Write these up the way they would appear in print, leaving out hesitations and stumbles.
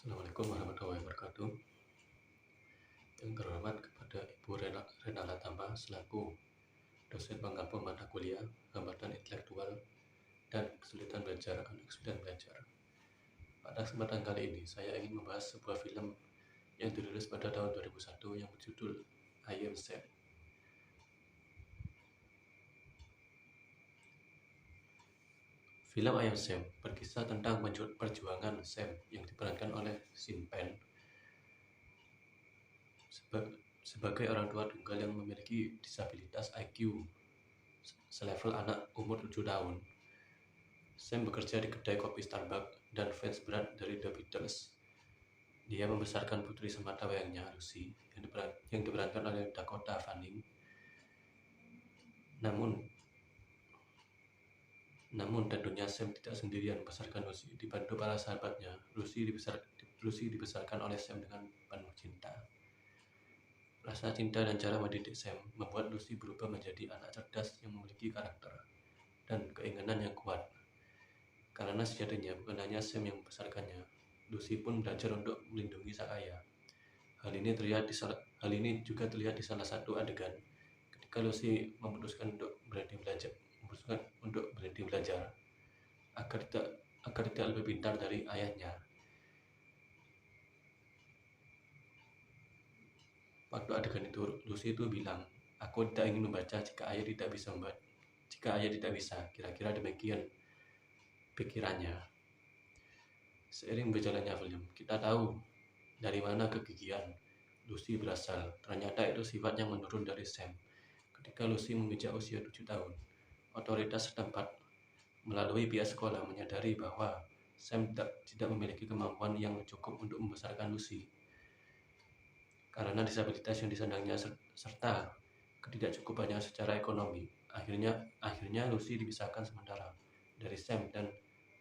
Assalamualaikum warahmatullahi wabarakatuh. Yang terhormat kepada Ibu Renala Tamba selaku dosen pengampu mata kuliah hambatan intelektual dan kesulitan belajar anak kesulitan belajar. Pada kesempatan kali ini saya ingin membahas sebuah film yang dirilis pada tahun 2001 yang berjudul I Am Sam. Film I Am Sam berkisah tentang perjuangan Sam yang diperankan oleh Sean Penn sebagai orang tua tunggal yang memiliki disabilitas IQ selevel anak umur 7 tahun. Sam bekerja di kedai kopi Starbucks dan fans berat dari The Beatles. Dia membesarkan putri semata wayangnya, Lucy, yang diperankan oleh Dakota Fanning. Namun tentunya Sam tidak sendirian membesarkan Lucy. Dibantu para sahabatnya, Lucy dibesarkan oleh Sam dengan penuh cinta. Rasa cinta dan cara mendidik Sam membuat Lucy berubah menjadi anak cerdas yang memiliki karakter dan keinginan yang kuat. Karena sejatinya bukan hanya Sam yang membesarkannya, Lucy pun belajar untuk melindungi sang ayah. Hal ini juga terlihat di salah satu adegan ketika Lucy memutuskan untuk berhenti belajar agar tidak lebih pintar dari ayahnya. Waktu adegan itu, Lucy itu bilang, "Aku tidak ingin membaca jika ayah tidak bisa membaca. Jika ayah tidak bisa." Kira-kira demikian pikirannya. Seiring berjalannya film, kita tahu dari mana kegigihan Lucy berasal. Ternyata itu sifat yang menurun dari Sam. Ketika Lucy menginjak usia 7 tahun, otoritas setempat melalui pihak sekolah menyadari bahwa Sam tidak memiliki kemampuan yang cukup untuk membesarkan Lucy. Karena disabilitas yang disandangnya serta ketidakcukupannya secara ekonomi, akhirnya Lucy dipisahkan sementara dari Sam dan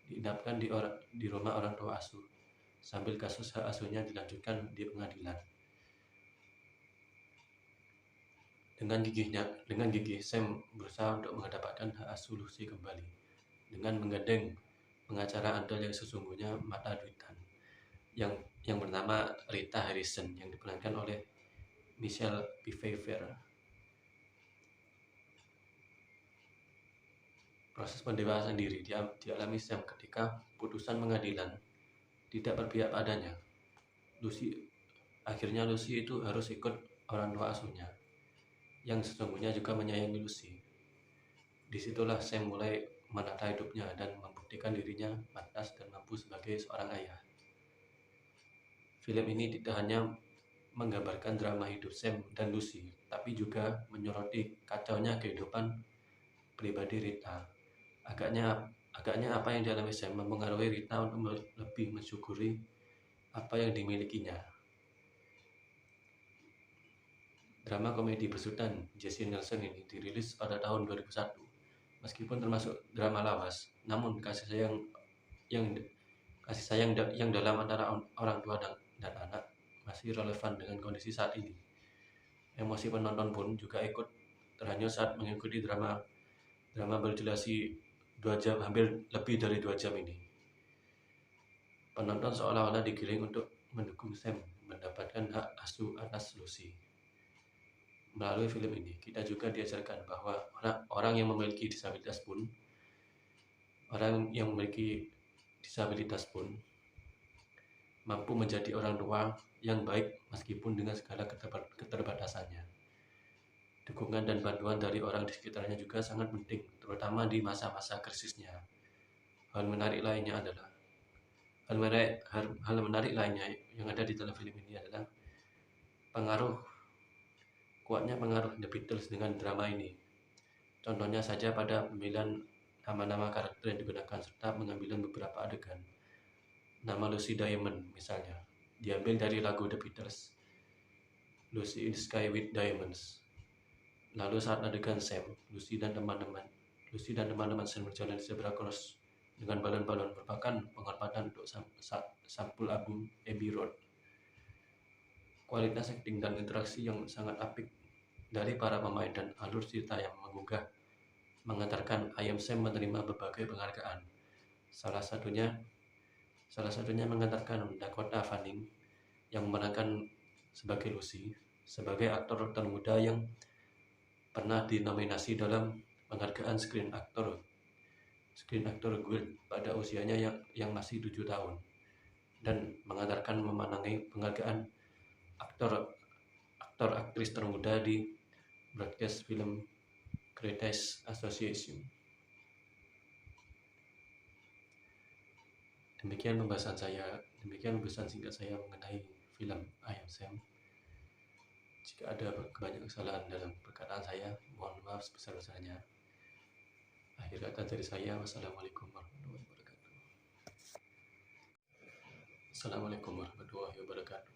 diinapkan di rumah orang tua asuh, sambil kasus hak asuhnya dilanjutkan di pengadilan. Dengan gigih Sam berusaha untuk mendapatkan hak asuh Lucy kembali dengan menggandeng pengacara andal yang sesungguhnya mata duitan yang bernama Rita Harrison yang diperankan oleh Michelle Pfeiffer. Proses pendewasaan diri dialami Sam ketika putusan pengadilan tidak berpihak padanya. Akhirnya Lucy itu harus ikut orang tua asuhnya yang sesungguhnya juga menyayangi Lucy. Disitulah Sam mulai menata hidupnya dan membuktikan dirinya pantas dan mampu sebagai seorang ayah. Film ini tidak hanya menggambarkan drama hidup Sam dan Lucy, tapi juga menyoroti kacaunya kehidupan pribadi Rita. Agaknya apa yang dialami Sam mempengaruhi Rita untuk lebih mensyukuri apa yang dimilikinya. Drama komedi besutan Jesse Nelson ini dirilis pada tahun 2001. Meskipun termasuk drama lawas, namun kasih sayang yang dalam antara orang tua dan anak masih relevan dengan kondisi saat ini. Emosi penonton pun juga ikut terhanyut saat mengikuti drama berdurasi 2 jam, hampir lebih dari 2 jam ini. Penonton seolah-olah digiring untuk mendukung Sam mendapatkan hak asuh atas Lucy. Melalui film ini, kita juga diajarkan bahwa orang yang memiliki disabilitas pun mampu menjadi orang tua yang baik meskipun dengan segala keterbatasannya. Dukungan dan bantuan dari orang di sekitarnya juga sangat penting, terutama di masa-masa krisisnya. Hal menarik lainnya yang ada di dalam film ini adalah kuatnya pengaruh The Beatles dengan drama ini. Contohnya saja pada pemilihan nama-nama karakter yang digunakan serta pengambilan beberapa adegan. Nama Lucy Diamond misalnya diambil dari lagu The Beatles, Lucy in the Sky with Diamonds. Lalu saat adegan Sam, Lucy dan teman-teman sedang berjalan di zebra cross dengan balon-balon merupakan penghormatan untuk sampul album Abbey Road. Kualitas akting dan interaksi yang sangat apik dari para pemain dan alur cerita yang menggugah mengantarkan I Am Sam menerima berbagai penghargaan. Salah satunya Salah satunya mengantarkan Dakota Fanning yang memerankan sebagai Lucy, sebagai aktor termuda yang pernah dinominasi dalam penghargaan Screen Actor Guild pada usianya yang masih 7 tahun, dan mengantarkan memenangi penghargaan aktor aktris termuda di Broadcast Film Critics Association. Demikian pembahasan singkat saya mengenai film I Am Sam. Jika ada banyak kesalahan dalam perkataan saya, mohon maaf sebesar-besarnya. Akhir kata dari saya, wassalamualaikum warahmatullahi wabarakatuh. Assalamualaikum warahmatullahi wabarakatuh.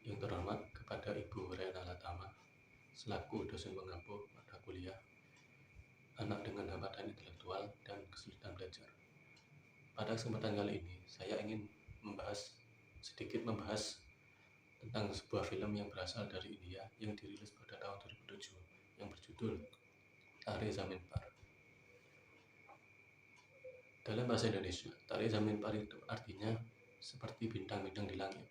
Yang terhormat kepada Ibu Rena Latama, selaku dosen pengampu mata kuliah anak dengan hambatan intelektual dan kesulitan belajar. Pada kesempatan kali ini, saya ingin sedikit membahas tentang sebuah film yang berasal dari India yang dirilis pada tahun 2007 yang berjudul Tare Zameen Par. Dalam bahasa Indonesia, Tare Zameen Par itu artinya seperti bintang-bintang di langit.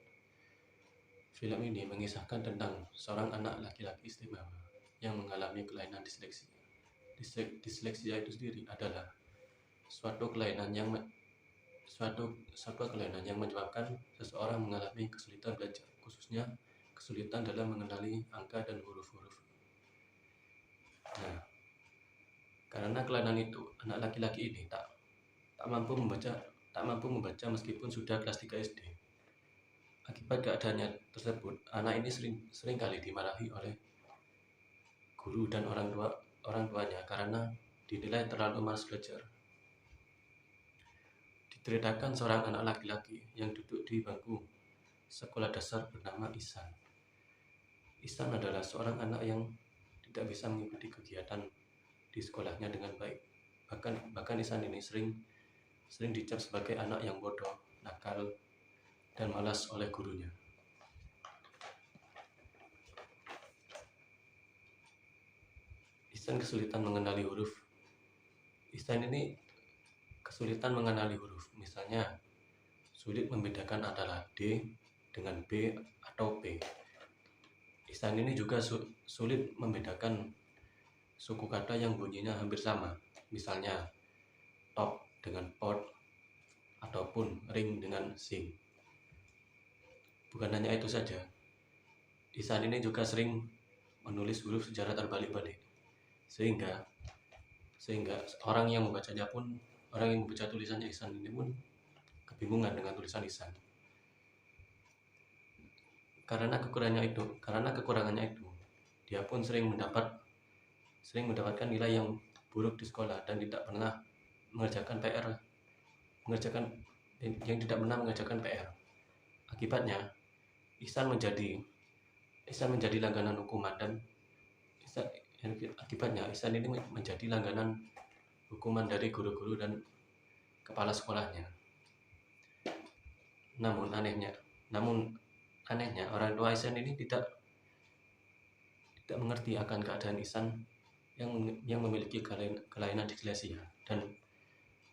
Film ini mengisahkan tentang seorang anak laki-laki istimewa yang mengalami kelainan disleksia. Disleksia itu sendiri adalah suatu kelainan yang menyebabkan seseorang mengalami kesulitan belajar, khususnya kesulitan dalam mengenali angka dan huruf-huruf. Nah, karena kelainan itu, anak laki-laki ini tak mampu membaca meskipun sudah kelas 3 SD. Akibat keadaannya tersebut, anak ini sering kali dimarahi oleh guru dan orang tuanya karena dinilai terlalu malas belajar. Diceritakan seorang anak laki-laki yang duduk di bangku sekolah dasar bernama Ihsan. Ihsan adalah seorang anak yang tidak bisa mengikuti kegiatan di sekolahnya dengan baik. Bahkan Ihsan ini sering dicap sebagai anak yang bodoh, nakal, dan malas oleh gurunya. Ihsan kesulitan mengenali huruf. Misalnya sulit membedakan antara D dengan B atau P. Ihsan ini juga sulit membedakan suku kata yang bunyinya hampir sama, misalnya top dengan pot ataupun ring dengan sing. Bukan hanya itu saja, Ihsan ini juga sering menulis huruf secara terbalik-balik, sehingga orang yang membaca tulisannya Ihsan ini pun kebingungan dengan tulisan Ihsan. Karena kekurangannya itu, dia pun sering mendapatkan nilai yang buruk di sekolah dan tidak pernah mengerjakan PR. Akibatnya, Ihsan menjadi langganan hukuman Ihsan ini menjadi langganan hukuman dari guru-guru dan kepala sekolahnya. Namun anehnya orang tua Ihsan ini tidak mengerti akan keadaan Ihsan yang memiliki kelainan disleksia dan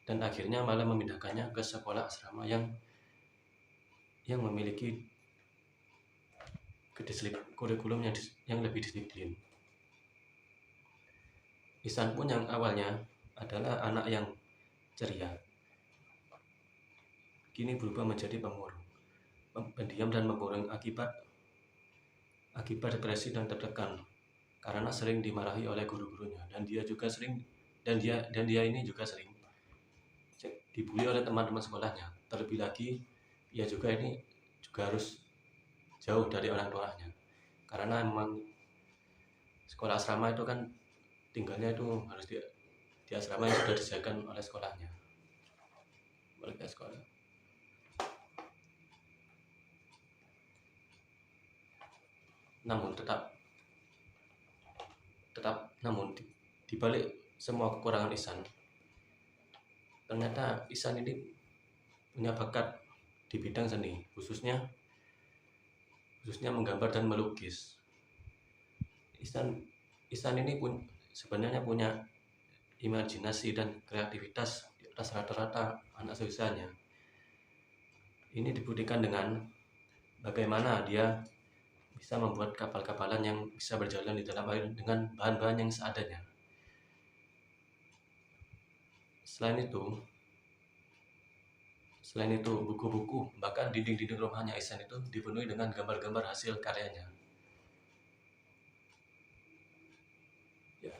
akhirnya malah memindahkannya ke sekolah asrama yang memiliki kurikulum yang lebih disiplin. Ihsan pun yang awalnya adalah anak yang ceria, kini berubah menjadi pemurung, pendiam dan pemurung akibat depresi dan tertekan karena sering dimarahi oleh guru-gurunya, dan dia ini juga sering dibully oleh teman-teman sekolahnya. Terlebih lagi, ia juga harus jauh dari orang tuanya, karena memang sekolah asrama itu kan tinggalnya itu harus di asrama yang sudah disediakan oleh sekolahnya. Namun di balik semua kekurangan Ihsan, ternyata Ihsan ini punya bakat di bidang seni, khususnya menggambar dan melukis. Ihsan ini sebenarnya punya imajinasi dan kreativitas di atas rata-rata anak seusianya. Ini dibuktikan dengan bagaimana dia bisa membuat kapal-kapalan yang bisa berjalan di dalam air dengan bahan-bahan yang seadanya. Selain itu, buku-buku, bahkan dinding-dinding rumahnya Ihsan itu dipenuhi dengan gambar-gambar hasil karyanya. Ya,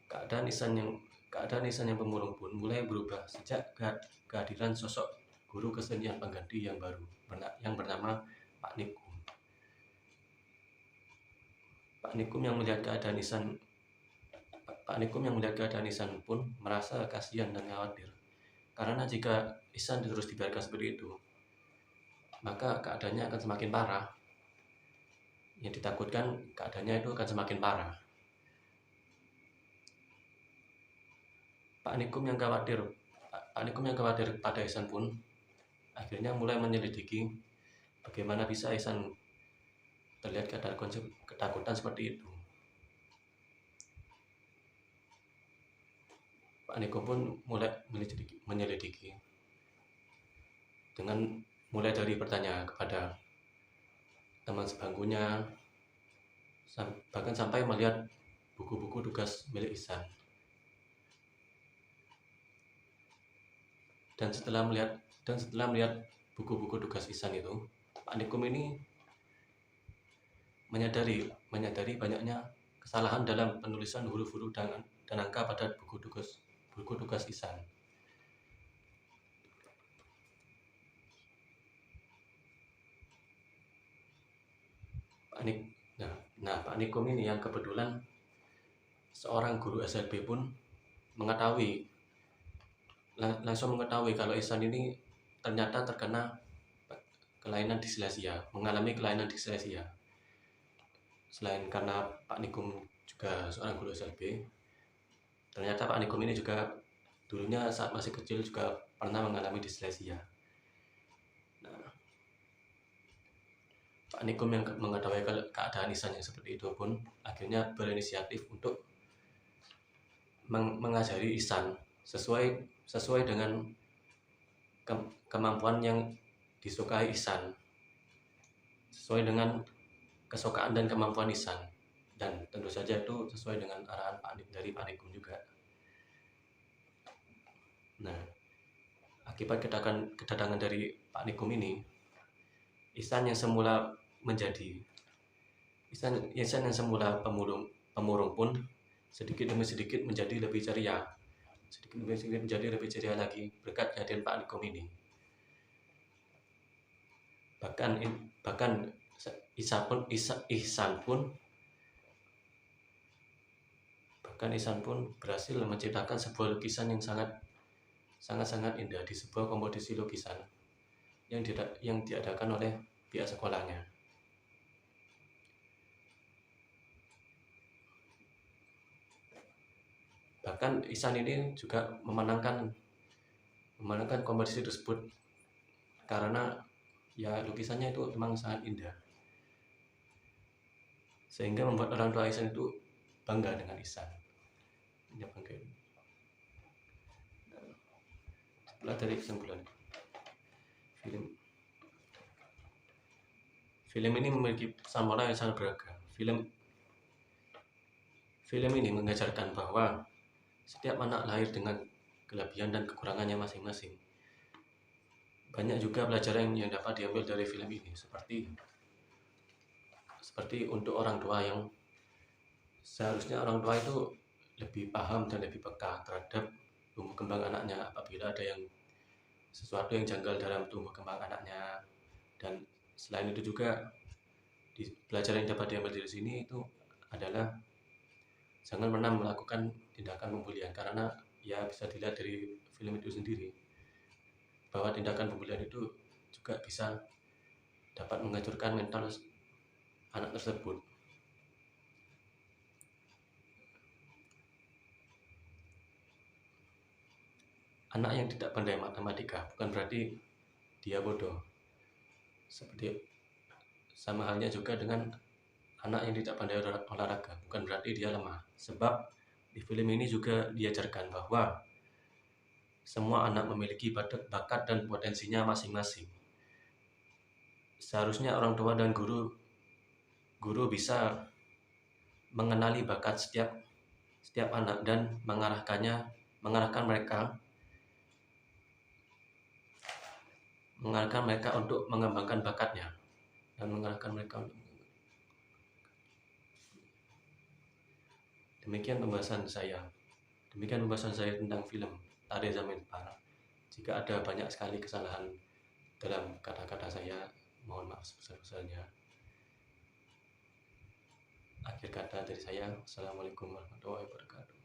keadaan Ihsan yang pemulung pun mulai berubah sejak kehadiran sosok guru kesenian pengganti yang baru, yang bernama Pak Nikum. Pak Nikum yang melihat keadaan Ihsan pun merasa kasihan dan khawatir. Karena jika Ihsan terus dibiarkan seperti itu, maka keadaannya akan semakin parah. Yang ditakutkan keadaannya itu akan semakin parah. Pak Nikum yang khawatir pada Ihsan pun akhirnya mulai menyelidiki bagaimana bisa Ihsan terlihat ketakutan seperti itu. Pak Nikum pun mulai menyelidiki dengan mulai dari bertanya kepada teman sebangkunya, bahkan sampai melihat buku-buku tugas milik Ihsan. Dan setelah melihat buku-buku tugas Ihsan itu, Pak Nikum ini menyadari banyaknya kesalahan dalam penulisan huruf-huruf dan angka pada buku tugas Ihsan. Pak Nikum ini yang kebetulan seorang guru SLB pun langsung mengetahui kalau Ihsan ini ternyata mengalami kelainan dislesia. Selain karena Pak Nikum juga seorang guru SLB, ternyata Pak Nikum ini juga dulunya saat masih kecil juga pernah mengalami dislesia. Pak Nikum yang mengetahui keadaan Ihsan yang seperti itu pun akhirnya berinisiatif untuk mengajari Ihsan sesuai dengan kemampuan yang disukai Ihsan, sesuai dengan kesukaan dan kemampuan Ihsan, dan tentu saja itu sesuai dengan arahan dari Pak Nikum juga. Nah, akibat kedatangan dari Pak Nikum ini, Ihsan yang semula pemurung pun sedikit demi sedikit menjadi lebih ceria lagi berkat kehadiran Pak Nikum ini. Bahkan Ihsan pun berhasil menciptakan sebuah lukisan yang sangat indah di sebuah kompetisi lukisan yang diadakan oleh pihak sekolahnya. Bahkan Ihsan ini juga memenangkan kompetisi tersebut karena ya lukisannya itu memang sangat indah, sehingga membuat orang tua Ihsan itu bangga dengan Ihsan. Setelah dari kesimpulan, film ini memiliki pesan moral yang sangat beragam. Film ini mengajarkan bahwa setiap anak lahir dengan kelebihan dan kekurangannya masing-masing. Banyak juga pelajaran yang dapat diambil dari film ini, seperti untuk orang tua yang seharusnya orang tua itu lebih paham dan lebih peka terhadap tumbuh kembang anaknya apabila ada sesuatu yang janggal dalam tumbuh kembang anaknya. Dan selain itu juga pelajaran yang dapat diambil dari sini itu adalah jangan pernah melakukan tindakan pembulian, karena ya bisa dilihat dari film itu sendiri bahwa tindakan pembulian itu juga bisa dapat menghancurkan mental anak tersebut. Anak yang tidak pandai matematika bukan berarti dia bodoh. Sama halnya juga dengan anak yang tidak pandai olahraga bukan berarti dia lemah. Sebab di film ini juga diajarkan bahwa semua anak memiliki bakat dan potensinya masing-masing. Seharusnya orang tua dan guru bisa mengenali bakat setiap anak dan mengarahkan mereka untuk mengembangkan bakatnya dan mengarahkan mereka untuk Demikian pembahasan saya tentang film Tari Zaman Par. Jika ada banyak sekali kesalahan dalam kata-kata saya, mohon maaf sebesar-besarnya. Akhir kata dari saya, Assalamualaikum warahmatullahi wabarakatuh.